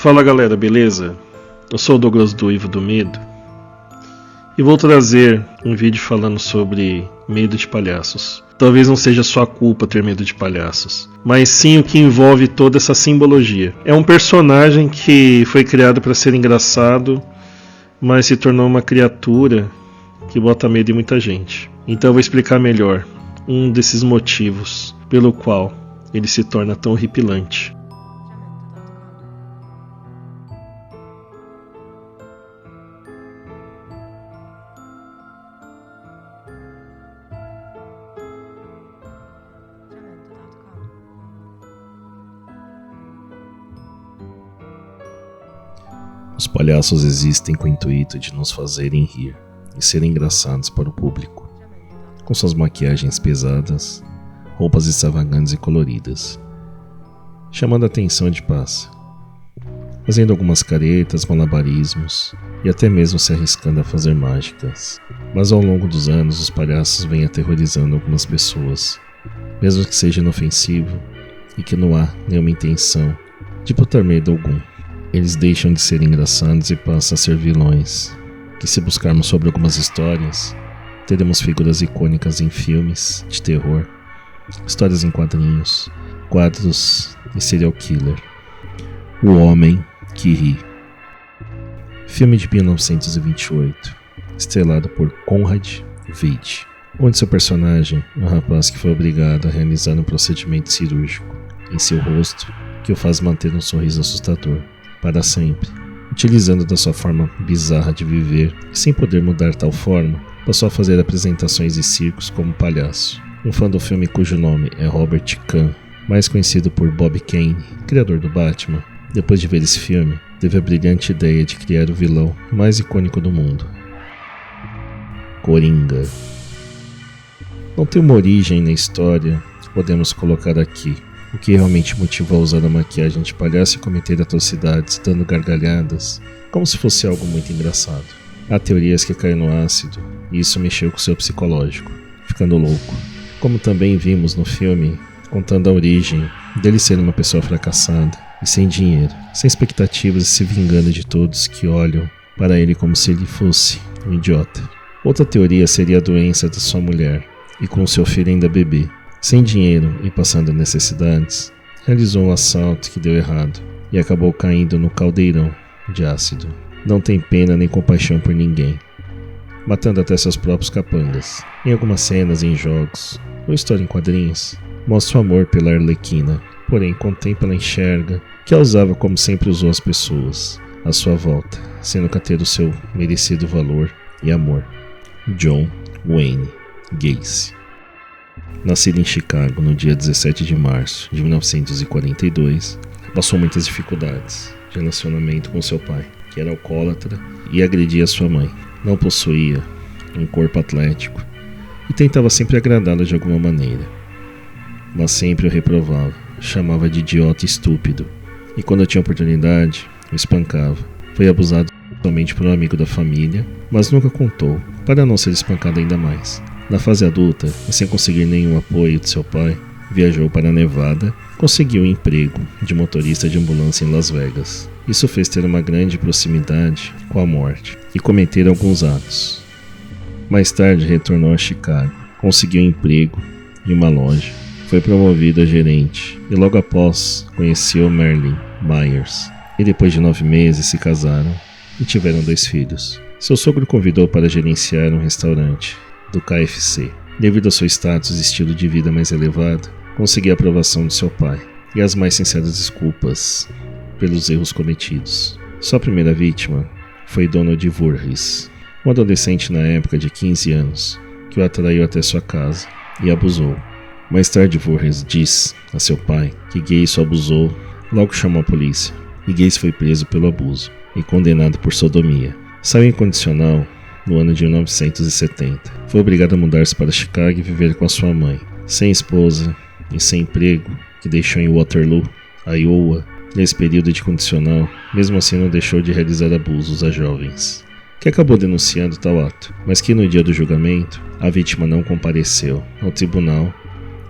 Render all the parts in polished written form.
Fala galera, beleza? Eu sou o Douglas do Ivo do Medo e vou trazer um vídeo falando sobre medo de palhaços. Talvez não seja sua culpa ter medo de palhaços, mas sim o que envolve toda essa simbologia. É um personagem que foi criado para ser engraçado, mas se tornou uma criatura que bota medo em muita gente. Então eu vou explicar melhor um desses motivos pelo qual ele se torna tão horripilante. Os palhaços existem com o intuito de nos fazerem rir e serem engraçados para o público, com suas maquiagens pesadas, roupas extravagantes e coloridas, chamando a atenção de passa, fazendo algumas caretas, malabarismos e até mesmo se arriscando a fazer mágicas. Mas ao longo dos anos os palhaços vêm aterrorizando algumas pessoas, mesmo que seja inofensivo e que não há nenhuma intenção de botar medo algum. Eles deixam de ser engraçados e passam a ser vilões, que se buscarmos sobre algumas histórias, teremos figuras icônicas em filmes de terror, histórias em quadrinhos, quadros e serial killer. O Homem que Ri. Filme de 1928, estrelado por Conrad Veidt, onde seu personagem é um rapaz que foi obrigado a realizar um procedimento cirúrgico em seu rosto que o faz manter um sorriso assustador para sempre. Utilizando da sua forma bizarra de viver e sem poder mudar tal forma, passou a fazer apresentações em circos como palhaço. Um fã do filme cujo nome é Robert Kahn, mais conhecido por Bob Kane, criador do Batman, depois de ver esse filme, teve a brilhante ideia de criar o vilão mais icônico do mundo. Coringa. Não tem uma origem na história que podemos colocar aqui. O que realmente motivou a usar a maquiagem de palhaço e cometer atrocidades, dando gargalhadas, como se fosse algo muito engraçado. Há teorias que caiu no ácido, e isso mexeu com seu psicológico, ficando louco. Como também vimos no filme, contando a origem dele ser uma pessoa fracassada e sem dinheiro, sem expectativas e se vingando de todos que olham para ele como se ele fosse um idiota. Outra teoria seria a doença da sua mulher, e com seu filho ainda bebê. Sem dinheiro e passando necessidades, realizou um assalto que deu errado e acabou caindo no caldeirão de ácido. Não tem pena nem compaixão por ninguém, matando até seus próprios capangas. Em algumas cenas em jogos ou história em quadrinhos, mostra o amor pela Arlequina, porém contempla e enxerga que a usava como sempre usou as pessoas à sua volta, sem nunca ter o seu merecido valor e amor. John Wayne Gacy. Nascido em Chicago no dia 17 de março de 1942, passou muitas dificuldades de relacionamento com seu pai, que era alcoólatra e agredia sua mãe. Não possuía um corpo atlético e tentava sempre agradá-la de alguma maneira, mas sempre o reprovava, chamava de idiota e estúpido, e quando tinha oportunidade, o espancava. Foi abusado somente por um amigo da família, mas nunca contou, para não ser espancado ainda mais. Na fase adulta, e sem conseguir nenhum apoio de seu pai, viajou para Nevada e conseguiu um emprego de motorista de ambulância em Las Vegas. Isso fez ter uma grande proximidade com a morte e cometer alguns atos. Mais tarde retornou a Chicago, conseguiu um emprego em uma loja, foi promovido a gerente e logo após conheceu Marilyn Myers. E depois de 9 meses se casaram e tiveram 2 filhos. Seu sogro convidou para gerenciar um restaurante do KFC. Devido ao seu status e estilo de vida mais elevado, conseguiu a aprovação de seu pai e as mais sinceras desculpas pelos erros cometidos. Sua primeira vítima foi Donald Voorhees, um adolescente na época de 15 anos, que o atraiu até sua casa e abusou. Mais tarde, Voorhees diz a seu pai que Gacy o abusou, logo chamou a polícia, e Gacy foi preso pelo abuso e condenado por sodomia. Saiu incondicional no ano de 1970. Foi obrigado a mudar-se para Chicago e viver com a sua mãe. Sem esposa e sem emprego, que deixou em Waterloo, Iowa, nesse período de condicional, mesmo assim não deixou de realizar abusos a jovens, que acabou denunciando tal ato, mas que no dia do julgamento, a vítima não compareceu ao tribunal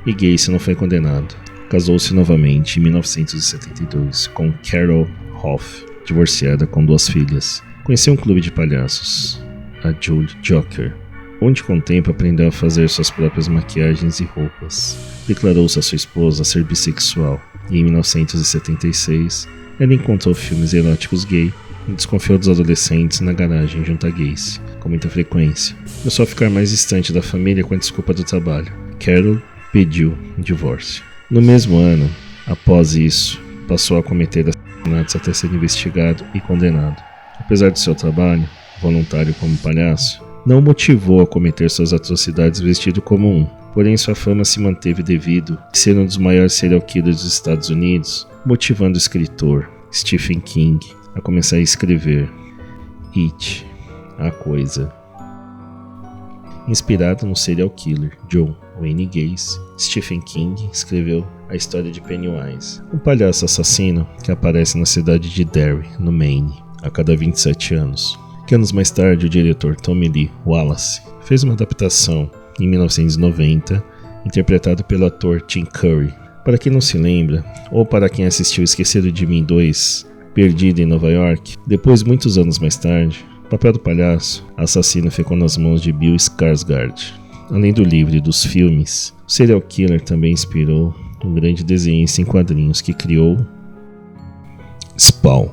e Gacy não foi condenado. Casou-se novamente em 1972 com Carol Hoff, divorciada com 2 filhas. Conheceu um clube de palhaços, a Jolly Joker, onde com o tempo aprendeu a fazer suas próprias maquiagens e roupas. Declarou-se a sua esposa ser bissexual e em 1976 ela encontrou filmes eróticos gay e desconfiou dos adolescentes na garagem junto a gays, com muita frequência. Começou a ficar mais distante da família com a desculpa do trabalho. Carol pediu divórcio. No mesmo ano, após isso, passou a cometer assassinatos até ser investigado e condenado. Apesar do seu trabalho voluntário como palhaço, não o motivou a cometer suas atrocidades vestido como um. Porém, sua fama se manteve devido a ser um dos maiores serial killers dos Estados Unidos, motivando o escritor Stephen King a começar a escrever It, a Coisa. Inspirado no serial killer John Wayne Gacy, Stephen King escreveu a história de Pennywise, um palhaço assassino que aparece na cidade de Derry, no Maine, a cada 27 anos. Que anos mais tarde, o diretor Tommy Lee Wallace fez uma adaptação em 1990, interpretado pelo ator Tim Curry. Para quem não se lembra, ou para quem assistiu Esquecido de Mim 2, Perdido em Nova York, depois, muitos anos mais tarde, o papel do palhaço assassino ficou nas mãos de Bill Skarsgård. Além do livro e dos filmes, o serial killer também inspirou um grande desenhista em quadrinhos que criou Spawn.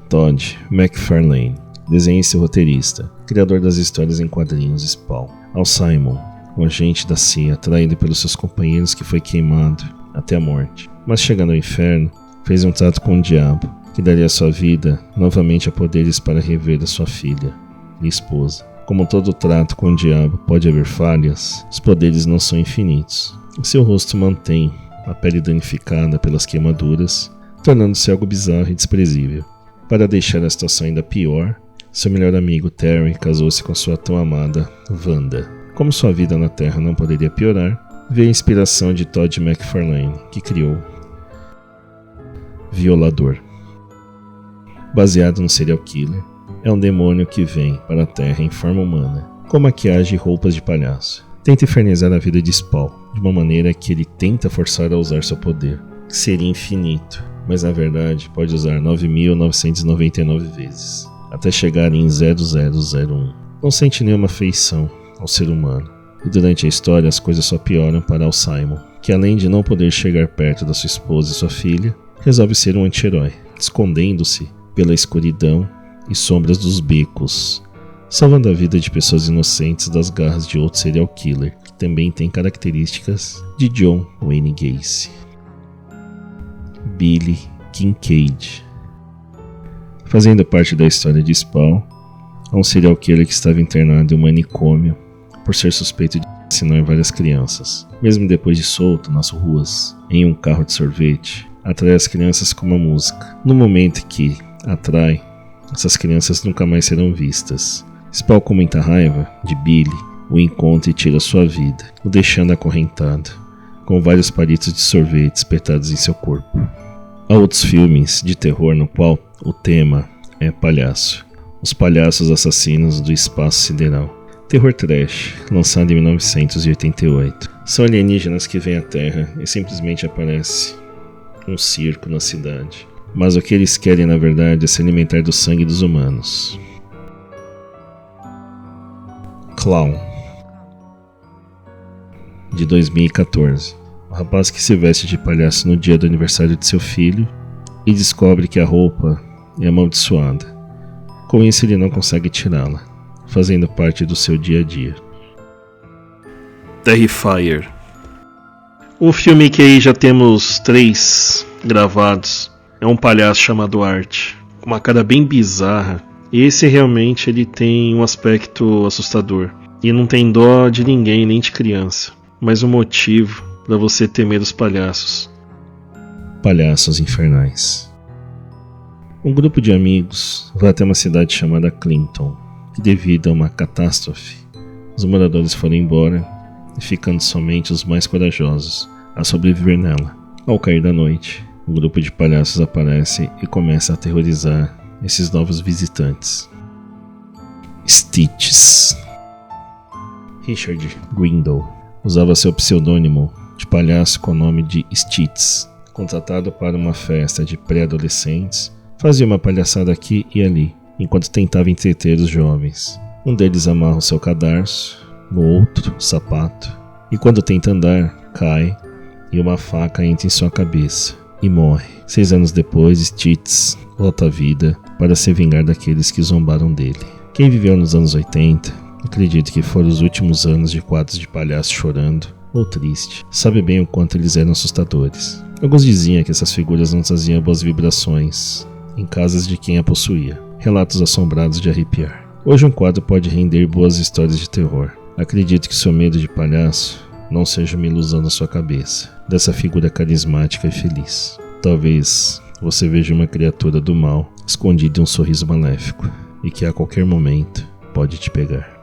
Todd McFarlane, desenhista e roteirista, criador das histórias em quadrinhos Spawn. Al Simon, um agente da CIA atraído pelos seus companheiros que foi queimado até a morte, mas chegando ao inferno, fez um trato com o diabo, que daria a sua vida novamente a poderes para rever a sua filha e esposa. Como todo trato com o diabo pode haver falhas, os poderes não são infinitos. Seu rosto mantém a pele danificada pelas queimaduras, tornando-se algo bizarro e desprezível. Para deixar a situação ainda pior, seu melhor amigo Terry casou-se com sua tão amada Wanda. Como sua vida na Terra não poderia piorar, veio a inspiração de Todd McFarlane, que criou Violador. Baseado no serial killer, é um demônio que vem para a Terra em forma humana, com maquiagem e roupas de palhaço. Tenta infernizar a vida de Spawn, de uma maneira que ele tenta forçar a usar seu poder, que seria infinito, mas na verdade pode usar 9.999 vezes, até chegar em 0001. Não sente nenhuma afeição ao ser humano, e durante a história as coisas só pioram para Al Simon, que além de não poder chegar perto da sua esposa e sua filha, resolve ser um anti-herói, escondendo-se pela escuridão e sombras dos becos, salvando a vida de pessoas inocentes das garras de outro serial killer, que também tem características de John Wayne Gacy. Billy Kincaid. Fazendo parte da história de Spawn, há um serial killer que estava internado em um manicômio por ser suspeito de assassinar várias crianças. Mesmo depois de solto nas ruas, em um carro de sorvete, atrai as crianças com uma música. No momento que atrai, essas crianças nunca mais serão vistas. Spawn, com muita raiva de Billy, o encontra e tira sua vida, o deixando acorrentado, com vários palitos de sorvete espetados em seu corpo. Há outros filmes de terror no qual o tema é palhaço. Os Palhaços Assassinos do Espaço Sideral. Terror trash, lançado em 1988. São alienígenas que vêm à Terra e simplesmente aparece um circo na cidade. Mas o que eles querem na verdade é se alimentar do sangue dos humanos. Clown, de 2014. O rapaz que se veste de palhaço no dia do aniversário de seu filho e descobre que a roupa é amaldiçoada. Com isso ele não consegue tirá-la, fazendo parte do seu dia a dia. Terrifier. Um filme que aí já temos 3 gravados. É um palhaço chamado Art, com uma cara bem bizarra. Esse realmente ele tem um aspecto assustador. E não tem dó de ninguém, nem de criança. Mas um motivo para você temer os palhaços. Palhaços infernais. Um grupo de amigos vai até uma cidade chamada Clinton, que devido a uma catástrofe, os moradores foram embora, e ficando somente os mais corajosos a sobreviver nela. Ao cair da noite, um grupo de palhaços aparece e começa a aterrorizar esses novos visitantes. Stitches. Richard Grindle usava seu pseudônimo de palhaço com o nome de Stitches contratado para uma festa de pré-adolescentes, fazia uma palhaçada aqui e ali, enquanto tentava entreter os jovens. Um deles amarra o seu cadarço, no outro, o sapato, e quando tenta andar, cai e uma faca entra em sua cabeça e morre. 6 anos depois, Stitz volta à vida para se vingar daqueles que zombaram dele. Quem viveu nos anos 80, acredito que foram os últimos anos de quadros de palhaço chorando ou triste, sabe bem o quanto eles eram assustadores. Alguns diziam que essas figuras não traziam boas vibrações em casas de quem a possuía. Relatos assombrados de arrepiar. Hoje um quadro pode render boas histórias de terror. Acredito que seu medo de palhaço não seja uma ilusão na sua cabeça, dessa figura carismática e feliz. Talvez você veja uma criatura do mal escondida em um sorriso maléfico e que a qualquer momento pode te pegar.